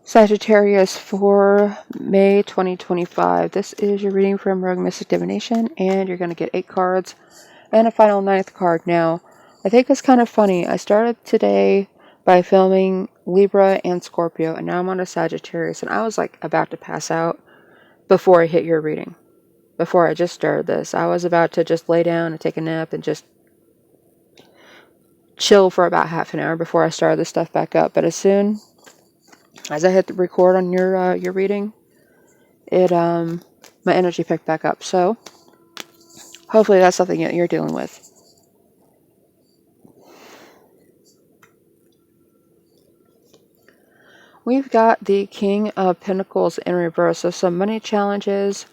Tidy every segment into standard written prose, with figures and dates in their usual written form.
Sagittarius for May 2025. This is your reading from Rogue Mystic Divination, and you're going to get 8 cards and a final 9th card. Now, I think it's kind of funny. I started today by filming Libra and Scorpio, and now I'm on a Sagittarius, and I was like about to pass out before I hit your reading. Before I just started this, I was about to just lay down and take a nap and just chill for about half an hour before I started this stuff back up. But as soon as I hit the record on your reading, it my energy picked back up. So hopefully that's something that you're dealing with. We've got the King of Pentacles in reverse, so some money challenges.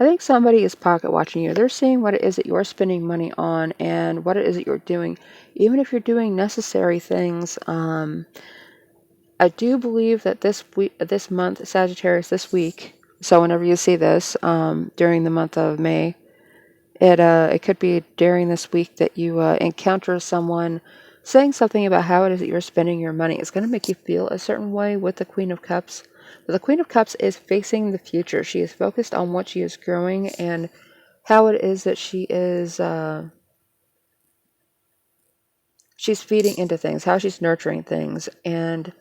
I think somebody is pocket watching you. They're seeing what it is that you're spending money on and what it is that you're doing. Even if you're doing necessary things, I do believe that this month, Sagittarius, this week, so whenever you see this, during the month of May, it could be during this week that you encounter someone saying something about how it is that you're spending your money. It's going to make you feel a certain way with the Queen of Cups. But the Queen of Cups is facing the future. She is focused on what she is growing and how it is that she is she's feeding into things, how she's nurturing things, and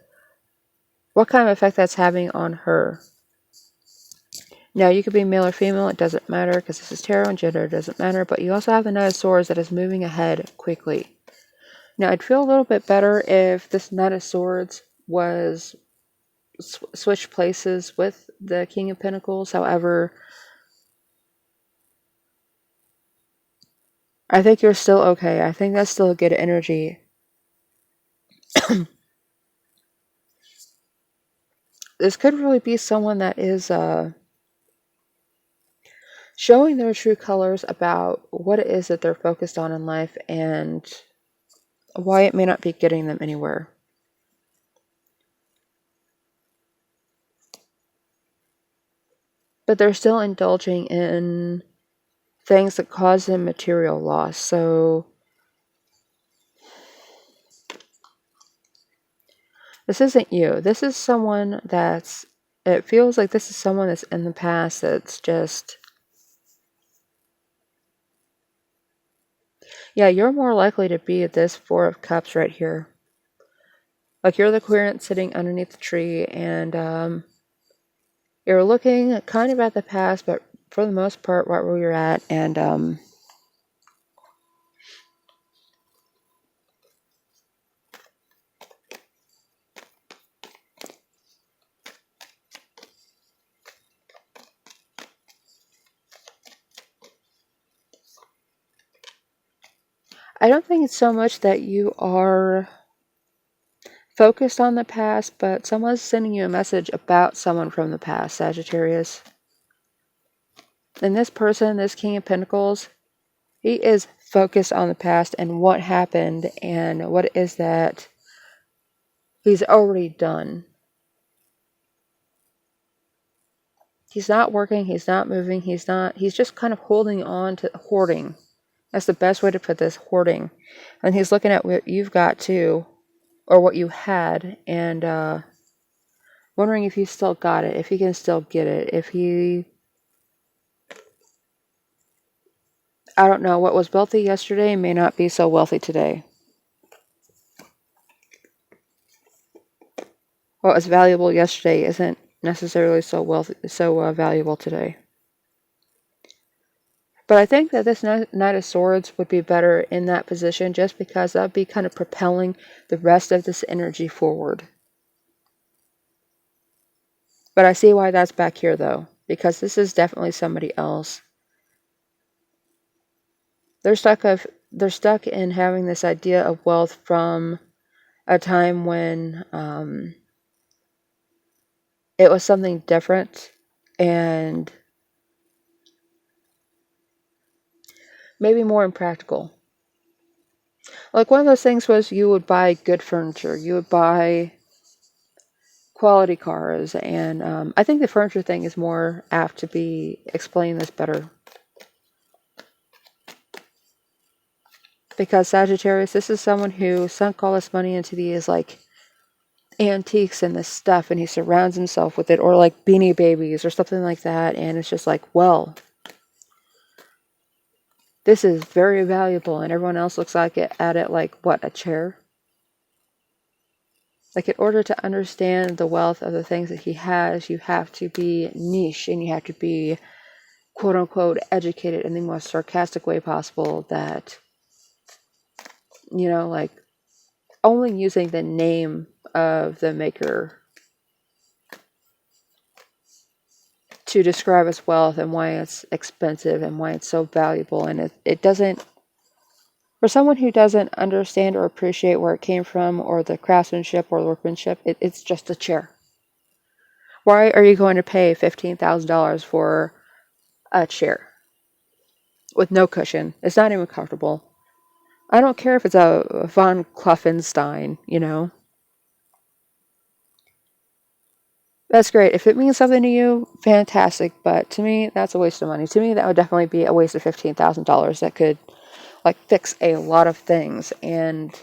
what kind of effect that's having on her. Now, you could be male or female, it doesn't matter, because this is tarot and gender doesn't matter, but you also have the Knight of Swords that is moving ahead quickly. Now, I'd feel a little bit better if this Knight of Swords was switched places with the King of Pentacles. However, I think you're still okay. I think that's still a good energy. This could really be someone that is showing their true colors about what it is that they're focused on in life and why it may not be getting them anywhere. But they're still indulging in things that cause them material loss. So this isn't you. This is someone that's, it feels like this is someone that's in the past that's just, yeah, you're more likely to be this Four of Cups right here. Like you're the querent sitting underneath the tree and you're looking kind of at the past, but for the most part, right where you're at, and I don't think it's so much that you are focused on the past, but someone's sending you a message about someone from the past, Sagittarius. And this person, this King of Pentacles, he is focused on the past and what happened and what it is that he's already done. He's not working, he's not moving, he's just kind of holding on to hoarding. That's the best way to put this, hoarding. And he's looking at what you've got too, or what you had, and wondering if you still got it, if he can still get it, if he, I don't know, what was wealthy yesterday may not be so wealthy today. What was valuable yesterday isn't necessarily so valuable today. But I think that this Knight of Swords would be better in that position just because that would be kind of propelling the rest of this energy forward. But I see why that's back here though, because this is definitely somebody else. They're stuck in having this idea of wealth from a time when it was something different and maybe more impractical. Like one of those things was you would buy good furniture, you would buy quality cars, and I think the furniture thing is more apt to be explaining this better. Because Sagittarius, this is someone who sunk all this money into these like antiques and this stuff, and he surrounds himself with it, or like Beanie Babies or something like that, and it's just like, well, this is very valuable, and everyone else looks like it at it like, what, a chair? Like, in order to understand the wealth of the things that he has, you have to be niche, and you have to be quote unquote educated in the most sarcastic way possible, that, you know, like only using the name of the maker to describe its wealth and why it's expensive and why it's so valuable. And it doesn't, for someone who doesn't understand or appreciate where it came from, or the craftsmanship or the workmanship, it's just a chair. Why are you going to pay $15,000 for a chair with no cushion? It's not even comfortable. I don't care if it's a von Kluffenstein, you know. That's great. If it means something to you, fantastic. But to me, that's a waste of money. To me, that would definitely be a waste of $15,000 that could, like, fix a lot of things. And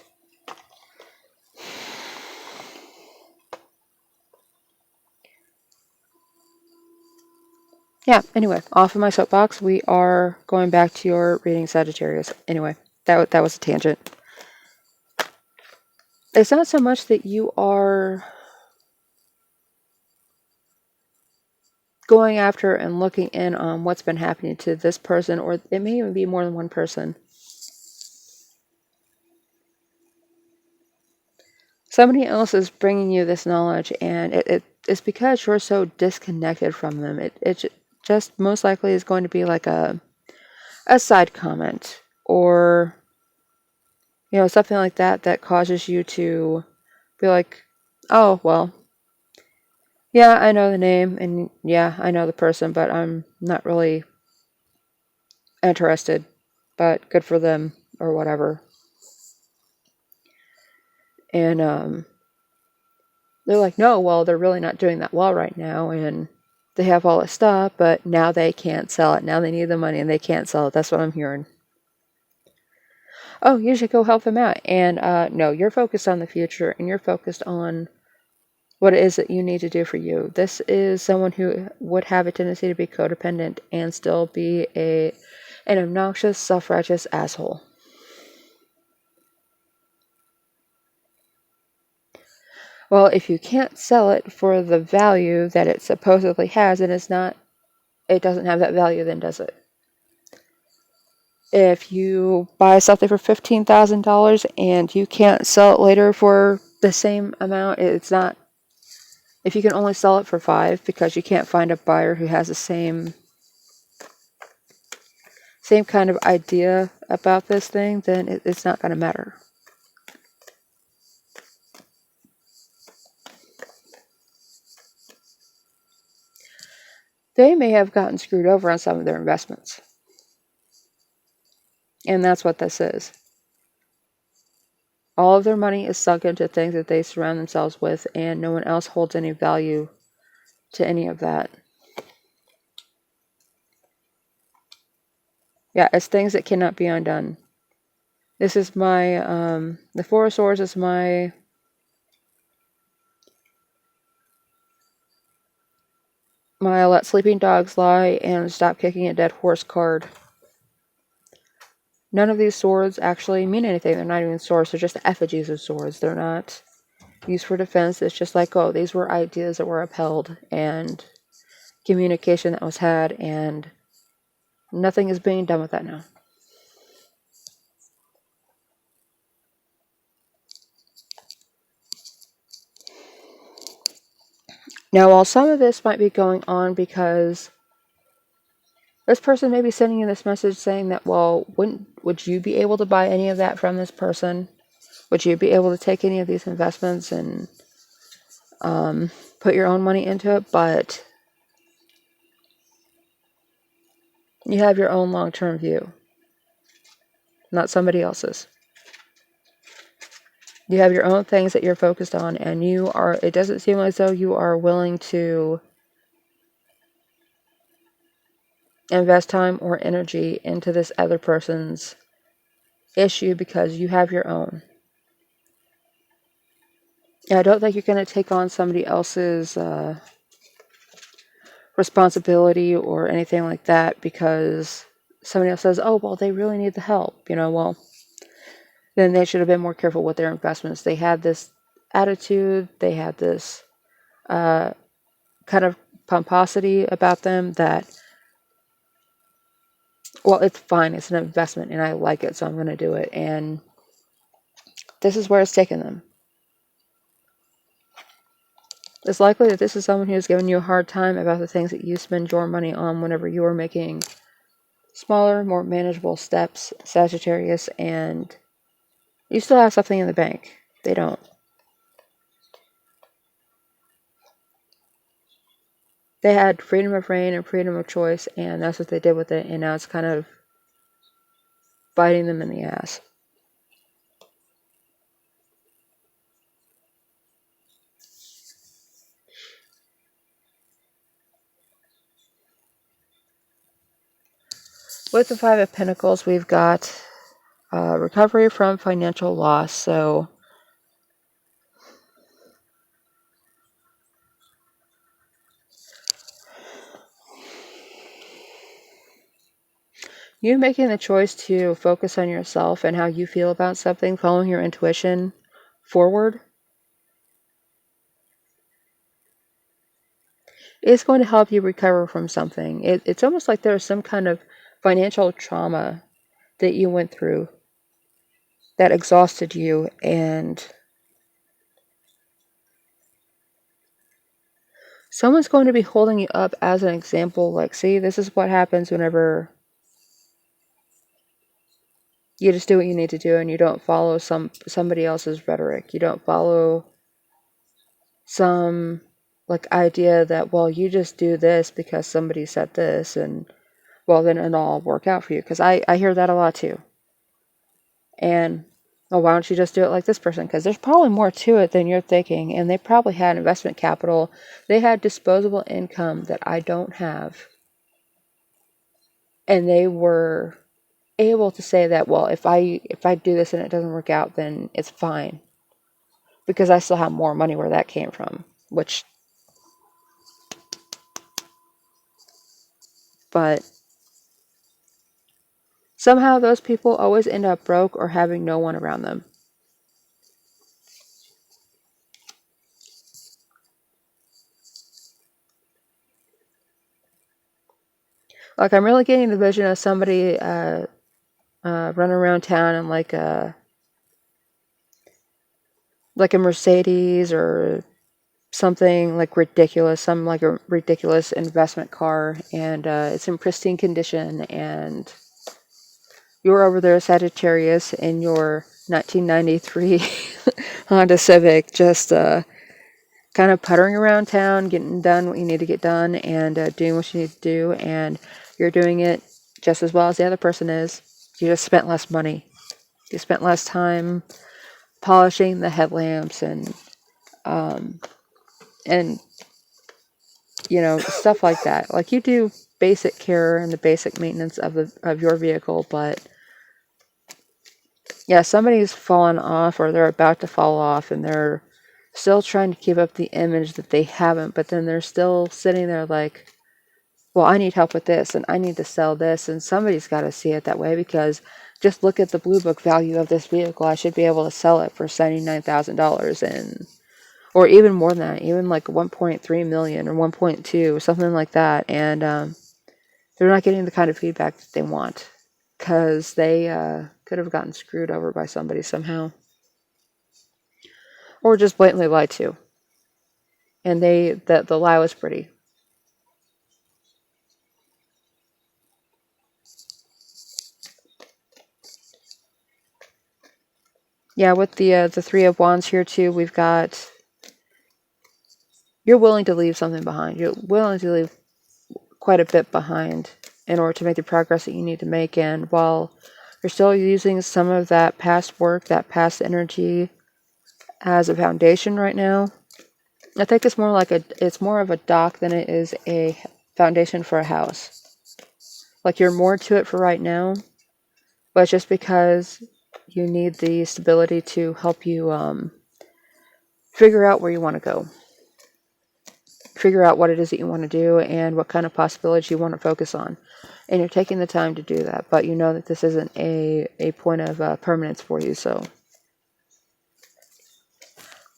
yeah, anyway, off of my soapbox, we are going back to your reading, Sagittarius. Anyway, that was a tangent. It's not so much that you are going after and looking in on what's been happening to this person, or it may even be more than one person. Somebody else is bringing you this knowledge, and it's because you're so disconnected from them. It just most likely is going to be like a side comment, or, you know, something like that that causes you to be like, oh, well, yeah, I know the name, and yeah, I know the person, but I'm not really interested, but good for them, or whatever. And they're like, no, well, they're really not doing that well right now, and they have all this stuff, but now they can't sell it. Now they need the money and they can't sell it. That's what I'm hearing. Oh, you should go help them out. And no, you're focused on the future, and you're focused on what it is that you need to do for you. This is someone who would have a tendency to be codependent and still be an obnoxious, self-righteous asshole. Well, if you can't sell it for the value that it supposedly has, and it doesn't have that value, then does it? If you buy something for $15,000 and you can't sell it later for the same amount, it's not. If you can only sell it for $5 because you can't find a buyer who has the same kind of idea about this thing, then it's not going to matter. They may have gotten screwed over on some of their investments. And that's what this is. All of their money is sunk into things that they surround themselves with, and no one else holds any value to any of that. Yeah, it's things that cannot be undone. This is my, the Four of Swords is my Let Sleeping Dogs Lie and Stop Kicking a Dead Horse card. None of these swords actually mean anything. They're not even swords. They're just effigies of swords. They're not used for defense. It's just like, oh, these were ideas that were upheld and communication that was had, and nothing is being done with that now. Now, while some of this might be going on because this person may be sending you this message saying that, well, would you be able to buy any of that from this person? Would you be able to take any of these investments and put your own money into it? But you have your own long-term view, not somebody else's. You have your own things that you're focused on, and it doesn't seem as though you are willing to invest time or energy into this other person's issue because you have your own. And I don't think you're going to take on somebody else's responsibility or anything like that because somebody else says, oh, well, they really need the help. Well, then they should have been more careful with their investments. They had this attitude, they had this kind of pomposity about them that, well, it's fine, it's an investment, and I like it, so I'm going to do it. And this is where it's taken them. It's likely that this is someone who's given you a hard time about the things that you spend your money on whenever you are making smaller, more manageable steps, Sagittarius, and you still have something in the bank. They don't. They had freedom of reign and freedom of choice, and that's what they did with it, and now it's kind of biting them in the ass. With the Five of Pentacles, we've got recovery from financial loss. So you making the choice to focus on yourself and how you feel about something, following your intuition forward, is going to help you recover from something. It's almost like there's some kind of financial trauma that you went through that exhausted you, and someone's going to be holding you up as an example, like, see, this is what happens whenever you just do what you need to do and you don't follow somebody else's rhetoric. You don't follow some like idea that, well, you just do this because somebody said this, and well, then it'll all work out for you. Because I hear that a lot too. And, oh, why don't you just do it like this person? Because there's probably more to it than you're thinking. And they probably had investment capital. They had disposable income that I don't have. And they were able to say that, well, if I do this and it doesn't work out, then it's fine. Because I still have more money where that came from. But somehow those people always end up broke or having no one around them. Like, I'm really getting the vision of somebody running around town in like a Mercedes or something like ridiculous, some like a ridiculous investment car, and it's in pristine condition, and you're over there, Sagittarius, in your 1993 Honda Civic, just kind of puttering around town, getting done what you need to get done, and doing what you need to do, and you're doing it just as well as the other person is. You just spent less money. You spent less time polishing the headlamps and stuff like that. Like, you do basic care and the basic maintenance of your vehicle, but yeah, somebody's fallen off or they're about to fall off and they're still trying to keep up the image that they haven't, but then they're still sitting there like, well, I need help with this and I need to sell this, and somebody's got to see it that way, because just look at the blue book value of this vehicle. I should be able to sell it for $79,000, and or even more than that, even like 1.3 million or 1.2, something like that, and they're not getting the kind of feedback that they want because they could have gotten screwed over by somebody somehow, or just blatantly lied to, and the lie was pretty. Yeah, with the Three of Wands here too, we've got, you're willing to leave something behind. You're willing to leave quite a bit behind in order to make the progress that you need to make. And while you're still using some of that past work, that past energy as a foundation right now, I think it's more of a dock than it is a foundation for a house. Like, you're more to it for right now, but it's just because You need the stability to help you figure out where you want to go. Figure out what it is that you want to do and what kind of possibilities you want to focus on. And you're taking the time to do that, but you know that this isn't a point of permanence for you, so.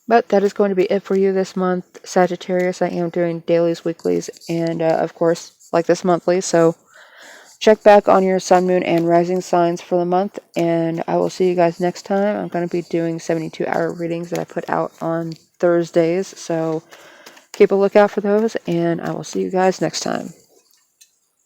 But that is going to be it for you this month, Sagittarius. I am doing dailies, weeklies, and of course, like this monthly, so check back on your sun, moon, and rising signs for the month, and I will see you guys next time. I'm going to be doing 72-hour readings that I put out on Thursdays, so keep a lookout for those, and I will see you guys next time.